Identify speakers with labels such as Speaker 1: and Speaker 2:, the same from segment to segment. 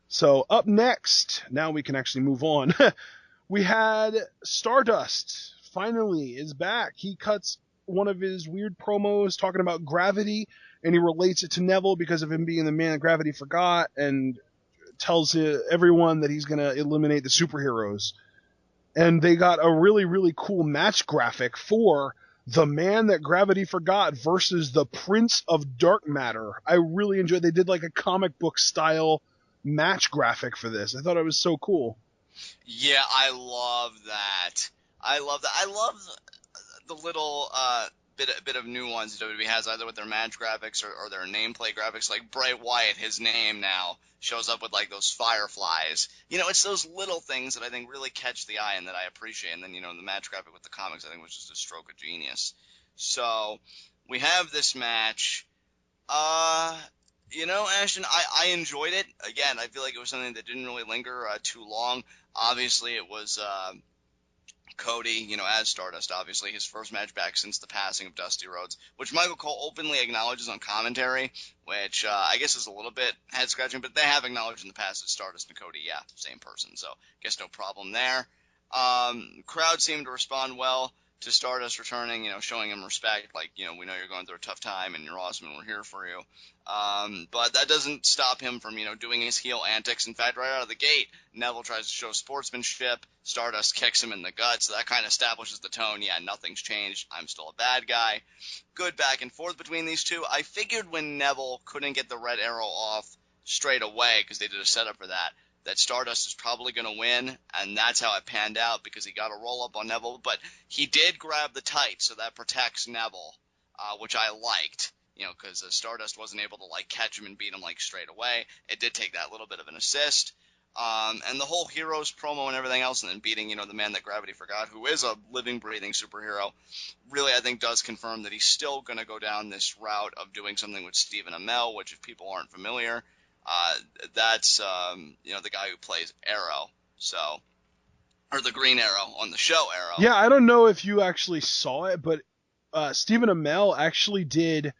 Speaker 1: So up next, now we can actually move on. We had Stardust finally is back. He cuts one of his weird promos talking about gravity, and he relates it to Neville because of him being the man that gravity forgot, and tells everyone that he's going to eliminate the superheroes. And they got a really, really cool match graphic for the man that gravity forgot versus the Prince of Dark Matter. I really enjoyed. They did like a comic book style match graphic for this. I thought it was so cool.
Speaker 2: Yeah, I love that. I love the little bit of nuance WWE has, either with their match graphics or their nameplate graphics. Like Bray Wyatt, his name now shows up with like those fireflies. It's those little things that I think really catch the eye and that I appreciate. And then the match graphic with the comics, I think, was just a stroke of genius. So we have this match. Ashton, I enjoyed it. Again, I feel like it was something that didn't really linger too long. Obviously, it was Cody, as Stardust, obviously, his first match back since the passing of Dusty Rhodes, which Michael Cole openly acknowledges on commentary, which I guess is a little bit head-scratching, but they have acknowledged in the past that Stardust and Cody, yeah, same person, so guess no problem there. Crowd seemed to respond well to Stardust returning, showing him respect, like, we know you're going through a tough time and you're awesome and we're here for you. But that doesn't stop him from, doing his heel antics. In fact, right out of the gate, Neville tries to show sportsmanship. Stardust kicks him in the gut, so that kind of establishes the tone. Yeah, nothing's changed. I'm still a bad guy. Good back and forth between these two. I figured when Neville couldn't get the red arrow off straight away, because they did a setup for that Stardust is probably going to win, and that's how it panned out, because he got a roll-up on Neville, but he did grab the tights, so that protects Neville, which I liked, because Stardust wasn't able to, catch him and beat him, straight away. It did take that little bit of an assist, and the whole Heroes promo and everything else, and then beating, the man that gravity forgot, who is a living, breathing superhero, really, I think, does confirm that he's still going to go down this route of doing something with Stephen Amell, which, if people aren't familiar, that's the guy who plays Arrow, or the Green Arrow on the show Arrow.
Speaker 1: Yeah, I don't know if you actually saw it, but Stephen Amell actually did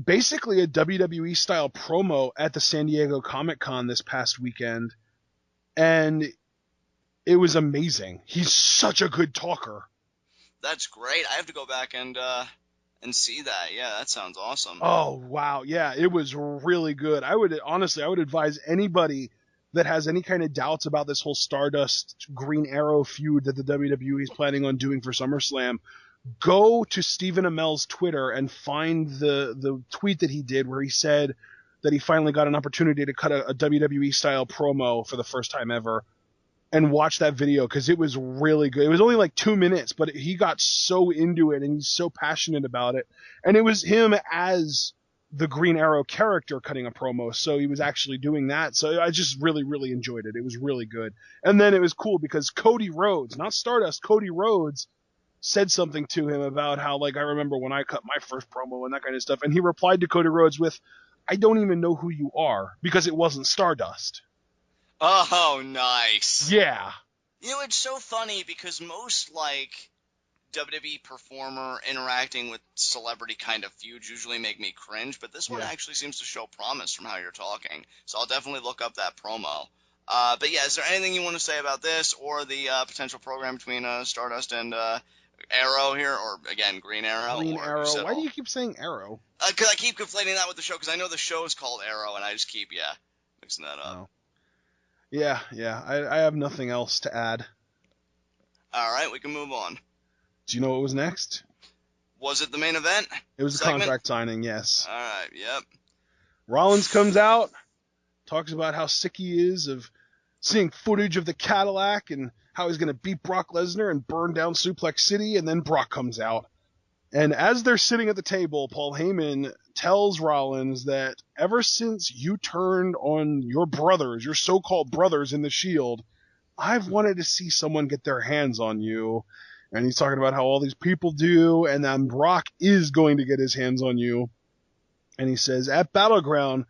Speaker 1: basically a WWE style promo at the San Diego Comic-Con this past weekend, and it was amazing. He's such a good talker.
Speaker 2: That's great. I have to go back and see that. Yeah, that sounds awesome.
Speaker 1: Oh, wow. Yeah, it was really good. I would advise anybody that has any kind of doubts about this whole Stardust Green Arrow feud that the WWE is planning on doing for SummerSlam, go to Stephen Amell's Twitter and find the tweet that he did where he said that he finally got an opportunity to cut a WWE style promo for the first time ever, and watch that video, because it was really good. It was only like 2 minutes, but he got so into it and he's so passionate about it. And it was him as the Green Arrow character cutting a promo, so he was actually doing that. So I just really, really enjoyed it. It was really good. And then it was cool because Cody Rhodes, not Stardust, Cody Rhodes said something to him about how, I remember when I cut my first promo and that kind of stuff. And he replied to Cody Rhodes with, "I don't even know who you are," because it wasn't Stardust.
Speaker 2: Oh, nice.
Speaker 1: Yeah.
Speaker 2: It's so funny because most, WWE performer interacting with celebrity kind of feuds usually make me cringe, but this one actually seems to show promise from how you're talking. So I'll definitely look up that promo. But yeah, is there anything you want to say about this or the potential program between Stardust and Arrow here, or again, Green Arrow?
Speaker 1: Green Arrow. Why do you keep saying Arrow?
Speaker 2: Because I keep conflating that with the show, because I know the show is called Arrow, and I just keep, mixing that up.
Speaker 1: Oh. Yeah, I have nothing else to add.
Speaker 2: All right, we can move on.
Speaker 1: Do you know what was next?
Speaker 2: Was it the main event?
Speaker 1: It was a contract signing, yes.
Speaker 2: All right, yep.
Speaker 1: Rollins comes out, talks about how sick he is of seeing footage of the Cadillac and how he's going to beat Brock Lesnar and burn down Suplex City, and then Brock comes out. And as they're sitting at the table, Paul Heyman tells Rollins that ever since you turned on your brothers, your so-called brothers in the Shield, I've wanted to see someone get their hands on you. And he's talking about how all these people do, and then Brock is going to get his hands on you. And he says, at Battleground,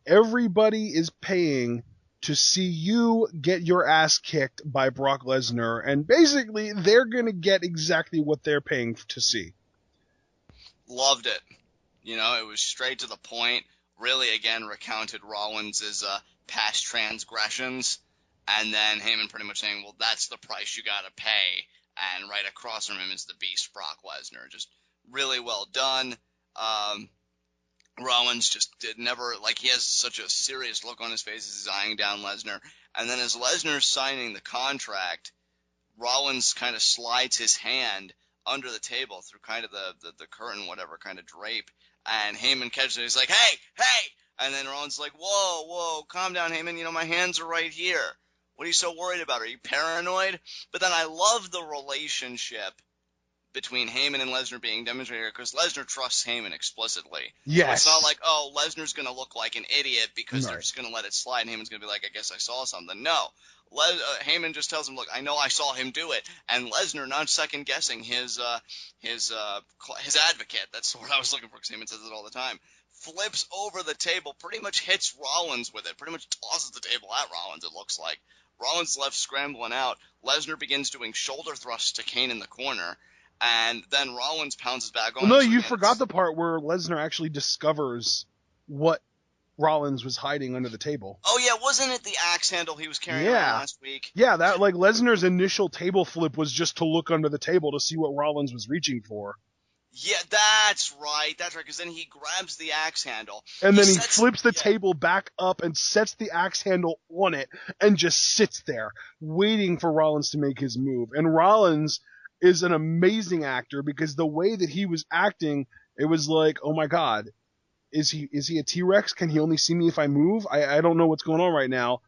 Speaker 1: everybody is paying to see you get your ass kicked by Brock Lesnar. And basically, they're going to get exactly what they're paying to see.
Speaker 2: Loved it. It was straight to the point. Really, again, recounted Rollins' past transgressions, and then Heyman pretty much saying, well, that's the price you gotta pay, and right across from him is the Beast Brock Lesnar. Just really well done. Rollins just did never, like, he has such a serious look on his face as he's eyeing down Lesnar, and then as Lesnar's signing the contract, Rollins kind of slides his hand under the table through kind of the curtain, whatever, kind of drape, and Heyman catches it. He's like, hey, hey! And then Rollins is like, whoa, whoa, calm down, Heyman. You know, my hands are right here. What are you so worried about? Are you paranoid? But then I love the relationship between Heyman and Lesnar being demonstrated because Lesnar trusts Heyman explicitly.
Speaker 1: Yes.
Speaker 2: So it's not like, oh, Lesnar's going to look like an idiot because they're
Speaker 1: Right.
Speaker 2: just going to let it slide, and Heyman's going to be like, I guess I saw something. No. Heyman just tells him, look, I know I saw him do it. And Lesnar, not second-guessing his advocate, that's what I was looking for because Heyman says it all the time, flips over the table, pretty much hits Rollins with it, pretty much tosses the table at Rollins, it looks like. Rollins left scrambling out. Lesnar begins doing shoulder thrusts to Kane in the corner. And then Rollins pounds back on.
Speaker 1: Well, no, you forgot the part where Lesnar actually discovers what Rollins was hiding under the table.
Speaker 2: Oh, yeah, wasn't it the axe handle he was carrying around last week?
Speaker 1: Yeah, that, like, Lesnar's initial table flip was just to look under the table to see what Rollins was reaching for.
Speaker 2: Yeah, that's right, because then he grabs the axe handle.
Speaker 1: And then he flips the table back up and sets the axe handle on it and just sits there, waiting for Rollins to make his move. And Rollins is an amazing actor because the way that he was acting, it was like, oh my God, is he a T-Rex? Can he only see me if I move? I don't know what's going on right now.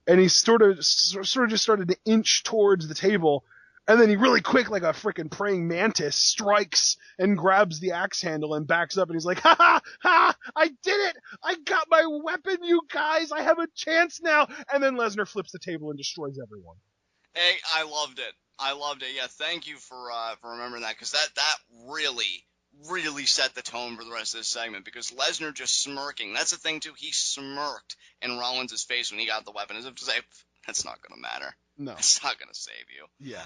Speaker 1: And he sort of just started to inch towards the table, and then he really quick, like a freaking praying mantis, strikes and grabs the axe handle and backs up, and he's like, ha ha ha, I did it! I got my weapon, you guys! I have a chance now! And then Lesnar flips the table and destroys everyone.
Speaker 2: Hey, I loved it. Yeah, thank you for remembering that, because that really set the tone for the rest of this segment, because Lesnar just smirking. That's the thing, too. He smirked in Rollins' face when he got the weapon, as if to say, that's not going to matter.
Speaker 1: No.
Speaker 2: It's not going to save you.
Speaker 1: Yeah.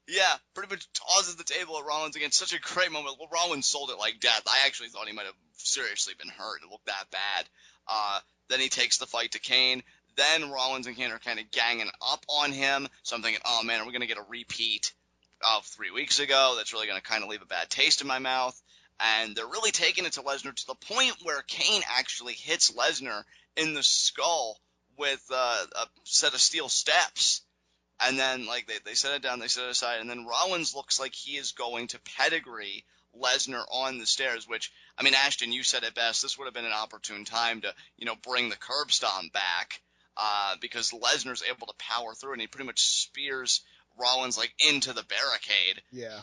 Speaker 2: Yeah, pretty much tosses the table at Rollins again. Such a great moment. Well, Rollins sold it like death. I actually thought he might have seriously been hurt. It looked that bad. Then he takes the fight to Kane. Then Rollins and Kane are kind of ganging up on him. So I'm thinking, oh, man, are we going to get a repeat of 3 weeks ago? That's really going to kind of leave a bad taste in my mouth. And they're really taking it to Lesnar to the point where Kane actually hits Lesnar in the skull with a set of steel steps. And then, like, they set it down, they set it aside, and then Rollins looks like he is going to pedigree Lesnar on the stairs, which, I mean, Ashton, you said it best. This would have been an opportune time to, bring the curb stomp back. Because Lesnar's able to power through, and he pretty much spears Rollins, like, into the barricade.
Speaker 1: Yeah.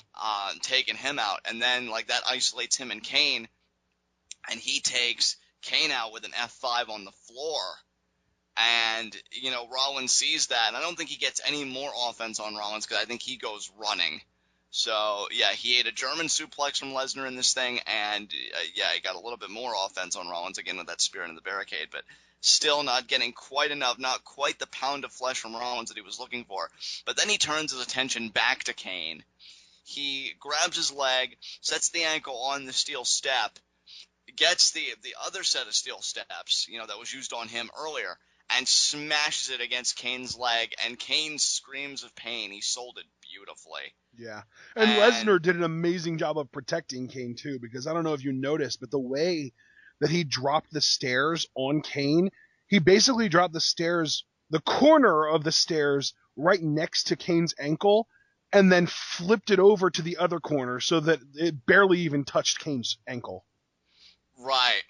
Speaker 2: Taking him out. And then, like, that isolates him and Kane, and he takes Kane out with an F5 on the floor. And, Rollins sees that, and I don't think he gets any more offense on Rollins, because I think he goes running. So, yeah, he ate a German suplex from Lesnar in this thing, and, he got a little bit more offense on Rollins, again, with that spear into the barricade, but still not getting quite enough, not quite the pound of flesh from Rollins that he was looking for. But then he turns his attention back to Kane. He grabs his leg, sets the ankle on the steel step, gets the other set of steel steps, that was used on him earlier, and smashes it against Kane's leg, and Kane screams of pain. He sold it beautifully.
Speaker 1: Yeah. And Lesnar did an amazing job of protecting Kane, too, because I don't know if you noticed, but the way that he dropped the stairs on Kane, he basically dropped the corner of the stairs right next to Kane's ankle, and then flipped it over to the other corner so that it barely even touched Kane's ankle.
Speaker 2: Right.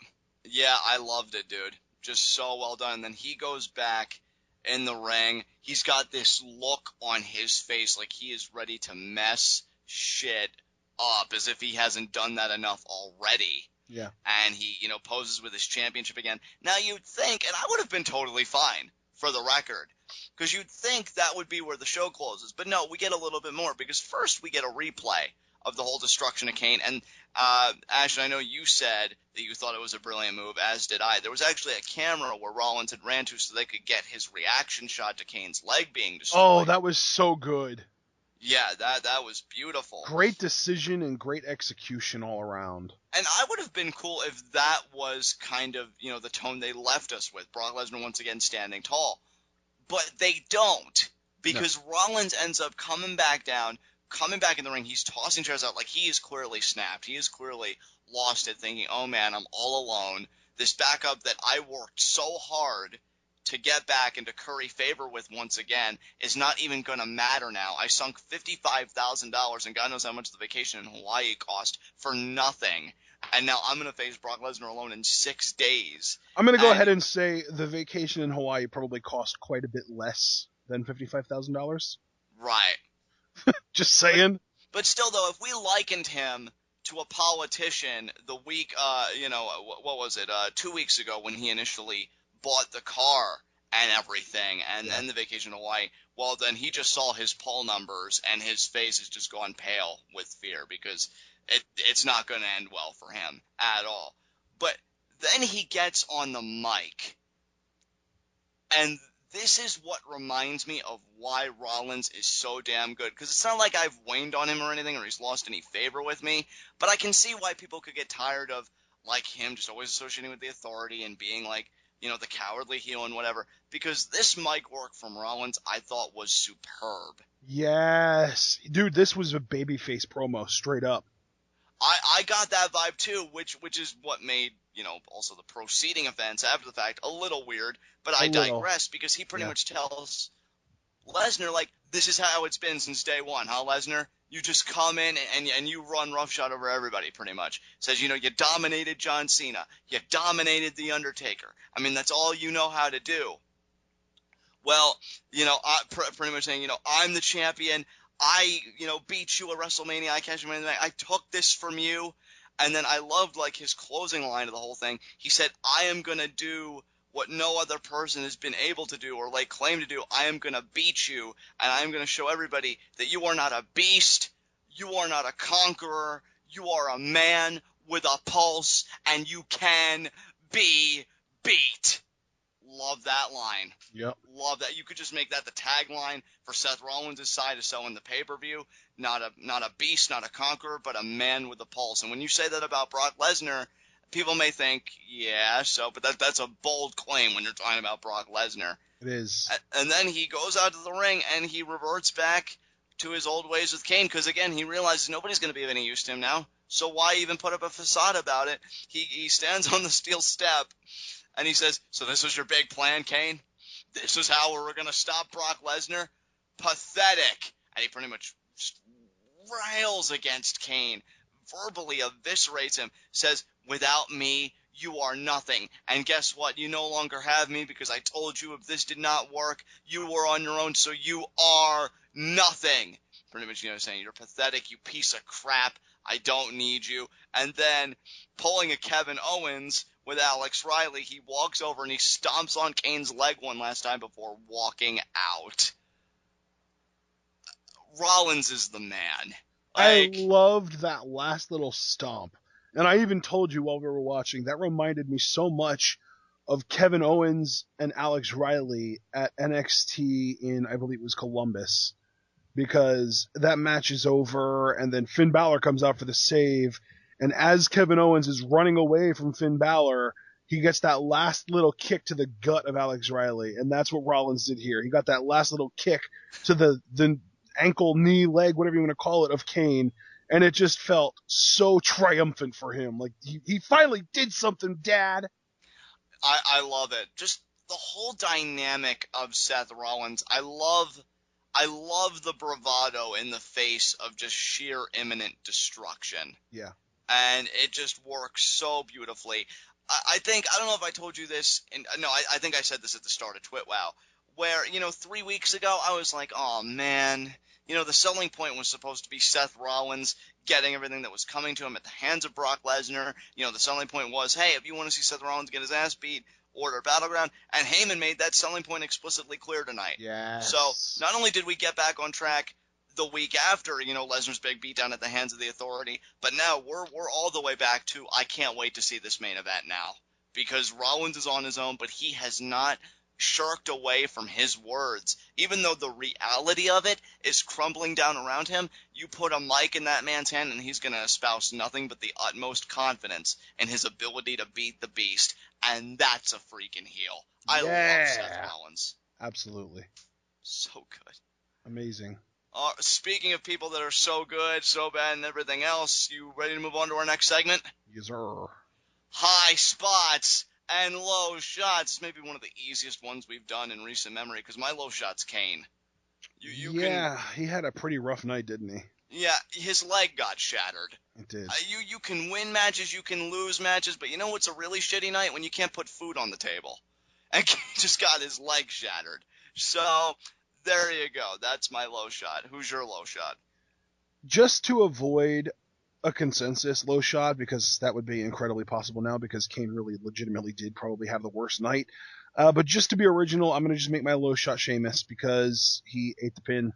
Speaker 2: Yeah, I loved it, dude. Just so well done. And then he goes back in the ring. He's got this look on his face like he is ready to mess shit up, as if he hasn't done that enough already.
Speaker 1: Yeah.
Speaker 2: And he, poses with his championship again. Now you'd think, and I would have been totally fine for the record, because you'd think that would be where the show closes. But no, we get a little bit more, because first we get a replay of the whole destruction of Kane. And Ashton, I know you said that you thought it was a brilliant move, as did I. There was actually a camera where Rollins had ran to so they could get his reaction shot to Kane's leg being destroyed.
Speaker 1: Oh, that was so good.
Speaker 2: Yeah, that was beautiful.
Speaker 1: Great decision and great execution all around.
Speaker 2: And I would have been cool if that was kind of, the tone they left us with. Brock Lesnar once again standing tall. But they don't. Because Rollins ends up coming back down, coming back in the ring. He's tossing chairs out like he is clearly snapped. He is clearly lost it, thinking, oh man, I'm all alone. This backup that I worked so hard to get back and to curry favor with once again is not even going to matter now. I sunk $55,000 and God knows how much the vacation in Hawaii cost for nothing. And now I'm going to face Brock Lesnar alone in 6 days.
Speaker 1: I'm going to go ahead and say the vacation in Hawaii probably cost quite a bit less than $55,000.
Speaker 2: Right.
Speaker 1: Just saying.
Speaker 2: But still, though, if we likened him to a politician the week, what was it, 2 weeks ago when he initially bought the car and everything, and the vacation in Hawaii, well, then he just saw his poll numbers, and his face has just gone pale with fear, because it's not going to end well for him at all. But then he gets on the mic, and this is what reminds me of why Rollins is so damn good. Because it's not like I've waned on him or anything, or he's lost any favor with me, but I can see why people could get tired of, like, him just always associating with the authority and being like, the cowardly heel and whatever. Because this mic work from Rollins, I thought, was superb.
Speaker 1: Yes. Dude, this was a babyface promo, straight up.
Speaker 2: I got that vibe too, which is what made, also the proceeding events after the fact a little weird, but I digress, because he pretty much tells Lesnar, like, this is how it's been since day one, huh, Lesnar? You just come in and you run roughshod over everybody, pretty much. Says, you dominated John Cena. You dominated The Undertaker. I mean, that's all you know how to do. Well, pretty much saying, I'm the champion. I, beat you at WrestleMania. I cashed in. I took this from you. And then I loved, like, his closing line of the whole thing. He said, I am going to do what no other person has been able to do or lay claim to do. I am going to beat you, and I am going to show everybody that you are not a beast, you are not a conqueror, you are a man with a pulse, and you can be beat. Love that line.
Speaker 1: Yep.
Speaker 2: Love that. You could just make that the tagline for Seth Rollins' side of selling the pay-per-view. Not a beast, not a conqueror, but a man with a pulse. And when you say that about Brock Lesnar, people may think, yeah, so, but that's a bold claim when you're talking about Brock Lesnar.
Speaker 1: It is.
Speaker 2: And then he goes out to the ring and he reverts back to his old ways with Kane, because again, he realizes nobody's going to be of any use to him now. So why even put up a facade about it? He stands on the steel step and he says, so this was your big plan, Kane? This is how we're going to stop Brock Lesnar? Pathetic. And he pretty much rails against Kane, verbally eviscerates him, says, without me, you are nothing. And guess what? You no longer have me, because I told you if this did not work, you were on your own, so you are nothing. Pretty much, saying, you're pathetic, you piece of crap. I don't need you. And then, pulling a Kevin Owens with Alex Riley, he walks over and he stomps on Kane's leg one last time before walking out. Rollins is the man.
Speaker 1: I loved that last little stomp. And I even told you while we were watching, that reminded me so much of Kevin Owens and Alex Riley at NXT in, I believe it was Columbus. Because that match is over, and then Finn Balor comes out for the save, and as Kevin Owens is running away from Finn Balor, he gets that last little kick to the gut of Alex Riley, and that's what Rollins did here. He got that last little kick to the ankle, knee, leg, whatever you want to call it, of Kane, and it just felt so triumphant for him. Like, he finally did something, Dad.
Speaker 2: I love it. Just the whole dynamic of Seth Rollins. I love the bravado in the face of just sheer imminent destruction.
Speaker 1: Yeah.
Speaker 2: And it just works so beautifully. I don't know if I told you this, I think I said this at the start of TWitWoW, where, 3 weeks ago, I was like, oh man, the selling point was supposed to be Seth Rollins getting everything that was coming to him at the hands of Brock Lesnar. The selling point was, hey, if you want to see Seth Rollins get his ass beat, order Battleground, and Heyman made that selling point explicitly clear tonight.
Speaker 1: Yes.
Speaker 2: So not only did we get back on track the week after, Lesnar's big beatdown at the hands of the Authority, but now we're all the way back to, I can't wait to see this main event now, because Rollins is on his own, but he has not shirked away from his words. Even though the reality of it is crumbling down around him, you put a mic in that man's hand and he's going to espouse nothing but the utmost confidence in his ability to beat the beast. And that's a freaking heel. I love Seth Rollins.
Speaker 1: Absolutely.
Speaker 2: So good.
Speaker 1: Amazing.
Speaker 2: Speaking of people that are so good, so bad, and everything else, you ready to move on to our next segment?
Speaker 1: Yes, sir.
Speaker 2: High spots and low shots. Maybe one of the easiest ones we've done in recent memory, because my low shot's Kane.
Speaker 1: He had a pretty rough night, didn't he?
Speaker 2: Yeah, his leg got shattered.
Speaker 1: It did.
Speaker 2: You can win matches, you can lose matches, but you know what's a really shitty night? When you can't put food on the table. And Kane just got his leg shattered. So, there you go. That's my low shot. Who's your low shot?
Speaker 1: Just to avoid a consensus low shot, because that would be incredibly possible now, because Kane really legitimately did probably have the worst night. But just to be original, I'm going to just make my low shot Sheamus, because he ate the pin.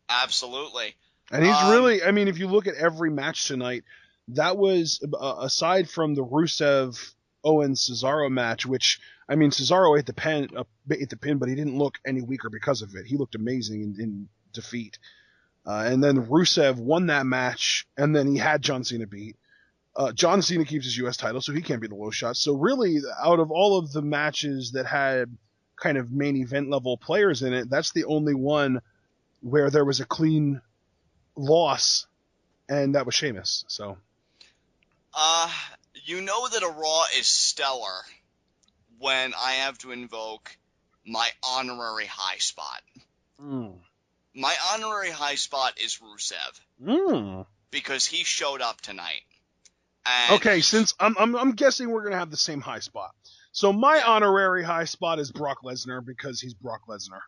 Speaker 2: Absolutely.
Speaker 1: And he's really, I mean, if you look at every match tonight, that was, aside from the Rusev Owens-Cesaro match, which, I mean, Cesaro ate the pin, but he didn't look any weaker because of it. He looked amazing in defeat. And then Rusev won that match, and then he had John Cena beat. John Cena keeps his U.S. title, so he can't be the low shot. So really, out of all of the matches that had kind of main event level players in it, that's the only one where there was a clean loss, and that was Sheamus. So,
Speaker 2: you know that a Raw is stellar when I have to invoke my honorary high spot. My honorary high spot is Rusev. Because he showed up tonight. And
Speaker 1: okay, since I'm guessing we're gonna have the same high spot. So my honorary high spot is Brock Lesnar, because he's Brock Lesnar.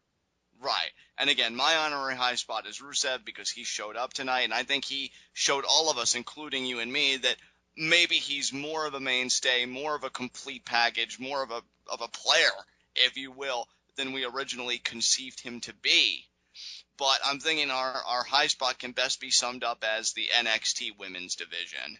Speaker 2: Right. And again, my honorary high spot is Rusev, because he showed up tonight, and I think he showed all of us, including you and me, that maybe he's more of a mainstay, more of a complete package, more of a player, if you will, than we originally conceived him to be. But I'm thinking our high spot can best be summed up as the NXT women's division.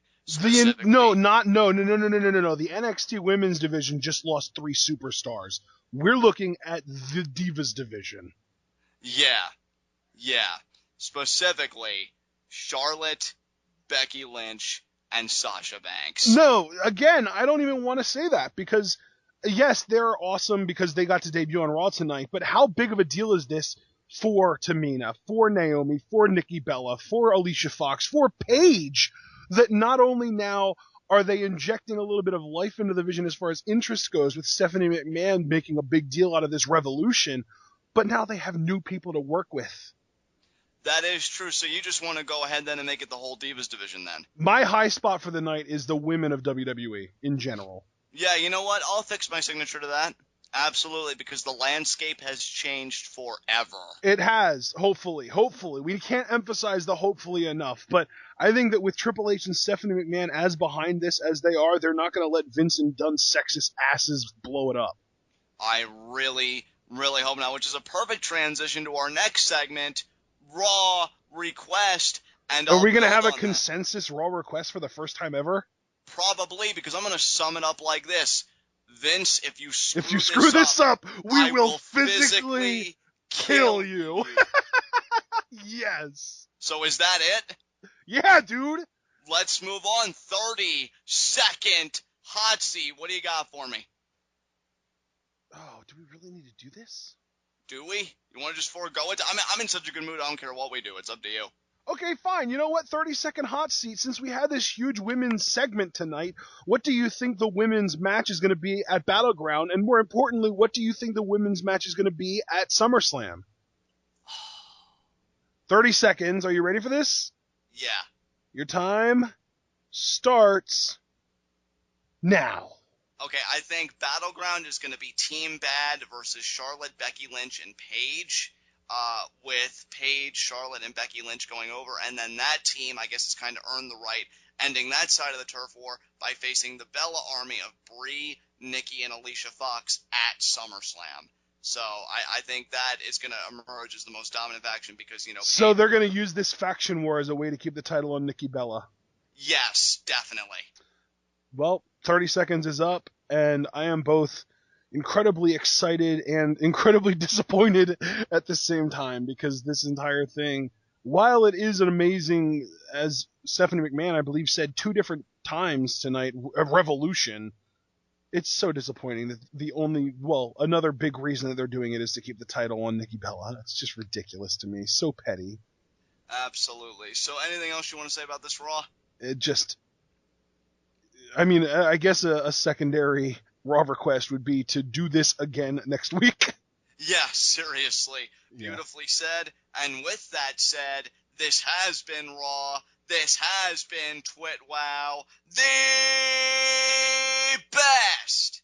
Speaker 1: No. The NXT women's division just lost 3 superstars. We're looking at the Divas division.
Speaker 2: Yeah. Specifically, Charlotte, Becky Lynch, and Sasha Banks.
Speaker 1: No, again, I don't even want to say that, because, yes, they're awesome because they got to debut on Raw tonight, but how big of a deal is this for Tamina, for Naomi, for Nikki Bella, for Alicia Fox, for Paige, that not only now are they injecting a little bit of life into the division as far as interest goes, with Stephanie McMahon making a big deal out of this revolution, but now they have new people to work with.
Speaker 2: That is true. So you just want to go ahead then and make it the whole Divas division then?
Speaker 1: My high spot for the night is the women of WWE in general.
Speaker 2: Yeah, you know what? I'll fix my signature to that. Absolutely, because the landscape has changed forever.
Speaker 1: It has, hopefully. We can't emphasize the hopefully enough, but I think that with Triple H and Stephanie McMahon as behind this as they are, they're not going to let Vince and Dunn's sexist asses blow it up.
Speaker 2: I really, really hope not, which is a perfect transition to our next segment, Raw Request. And
Speaker 1: are we going to have a consensus Raw Request for the first time ever?
Speaker 2: Probably, because I'm going to sum it up like this. Vince, if you
Speaker 1: screw this up, we will physically kill you. Yes.
Speaker 2: So is that it?
Speaker 1: Yeah, dude.
Speaker 2: Let's move on. 30-second hot seat. What do you got for me?
Speaker 1: Oh, do we really need to do this?
Speaker 2: Do we? You want to just forego it? I'm in such a good mood, I don't care what we do. It's up to you.
Speaker 1: Okay, fine. You know what? 30-second hot seat. Since we had this huge women's segment tonight, what do you think the women's match is going to be at Battleground? And more importantly, what do you think the women's match is going to be at SummerSlam? 30 seconds. Are you ready for this?
Speaker 2: Yeah.
Speaker 1: Your time starts now.
Speaker 2: Okay, I think Battleground is going to be Team Bad versus Charlotte, Becky Lynch, and Paige. With Paige, Charlotte, and Becky Lynch going over, and then that team, I guess, has kind of earned the right, ending that side of the turf war by facing the Bella army of Brie, Nikki, and Alicia Fox at SummerSlam. So I think that is going to emerge as the most dominant faction because, you know...
Speaker 1: So they're going to use this faction war as a way to keep the title on Nikki Bella.
Speaker 2: Yes, definitely.
Speaker 1: Well, 30 seconds is up, and I am both... incredibly excited and incredibly disappointed at the same time, because this entire thing, while it is an amazing, as Stephanie McMahon, I believe, said 2 different times tonight, a revolution, it's so disappointing that another big reason that they're doing it is to keep the title on Nikki Bella. That's just ridiculous to me. So petty.
Speaker 2: Absolutely. So anything else you want to say about this Raw?
Speaker 1: It just, I mean, I guess a secondary Raw request would be to do this again next week.
Speaker 2: Yeah, seriously. Beautifully said. And with that said, this has been Raw. This has been TWitWoW, the best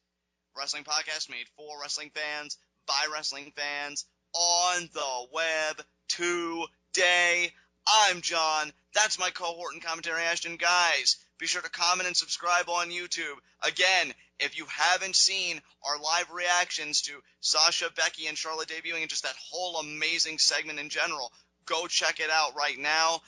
Speaker 2: wrestling podcast made for wrestling fans, by wrestling fans, on the web today. I'm John. That's my cohort and commentary, Ashton. Guys, be sure to comment and subscribe on YouTube. Again, if you haven't seen our live reactions to Sasha, Becky, and Charlotte debuting, and just that whole amazing segment in general, go check it out right now.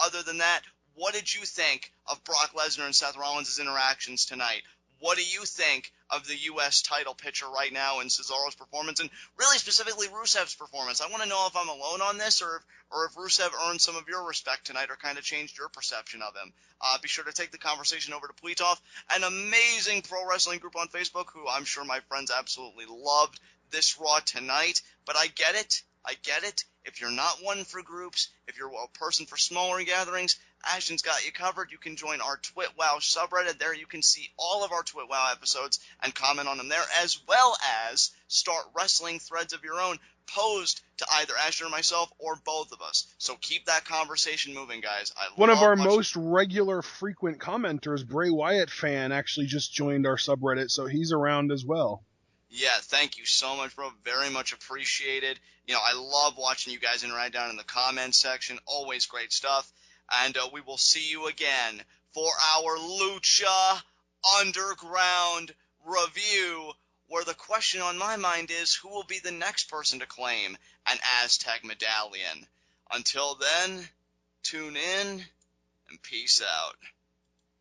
Speaker 2: Other than that, what did you think of Brock Lesnar and Seth Rollins' interactions tonight? What do you think of the U.S. title picture right now in Cesaro's performance, and really specifically Rusev's performance? I want to know if I'm alone on this, or if Rusev earned some of your respect tonight or kind of changed your perception of him. Be sure to take the conversation over to Pleetoff, an amazing pro wrestling group on Facebook, who I'm sure my friends absolutely loved this Raw tonight. But I get it. If you're not one for groups, if you're a person for smaller gatherings, Ashton's got you covered. You can join our TWitWoW subreddit. There you can see all of our TWitWoW episodes and comment on them there, as well as start wrestling threads of your own posed to either Ashton or myself or both of us. So keep that conversation moving, guys.
Speaker 1: One of our most regular, frequent commenters, Bray Wyatt fan, actually just joined our subreddit, so he's around as well.
Speaker 2: Yeah, thank you so much, bro. Very much appreciated. You know, I love watching you guys interact down in the comments section. Always great stuff. And we will see you again for our Lucha Underground review, where the question on my mind is, who will be the next person to claim an Aztec medallion? Until then, tune in and peace out.